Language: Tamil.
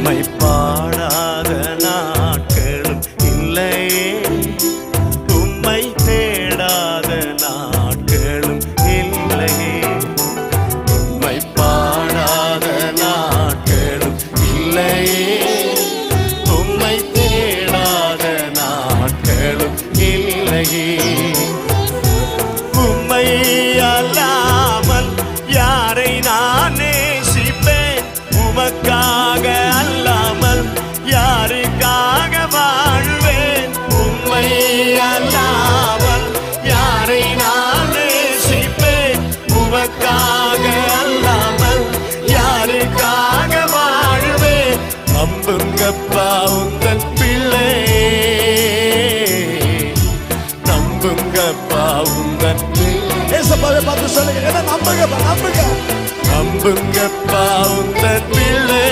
உம்மை பாடாத நாட்களும் இல்லையே, உம்மை தேடாத நாட்களும் இல்லையே. உம்மை பாடாத நாட்களும் இல்லையே, உம்மை தேடாத நாட்களும் இல்லையே. உம்மை அல்லாமல் யாரை நான் நேசிப்பேன்? உமக்காக அல்லாமல் யாருக்காக வாழ்வேன்? உம்மை அல்லாமல் யாரை நான் நேசிப்பேன்? உமக்காக அல்லாமல் யாருக்காக வாழ்வேன்? நம்புங்கப்பா உங்கள் பிள்ளை, நம்புங்கப்பா உங்கள் பார்த்து சொல்லுங்க, நம்புங்க, நம்புங்கப்பா உங்கள் பிள்ளை.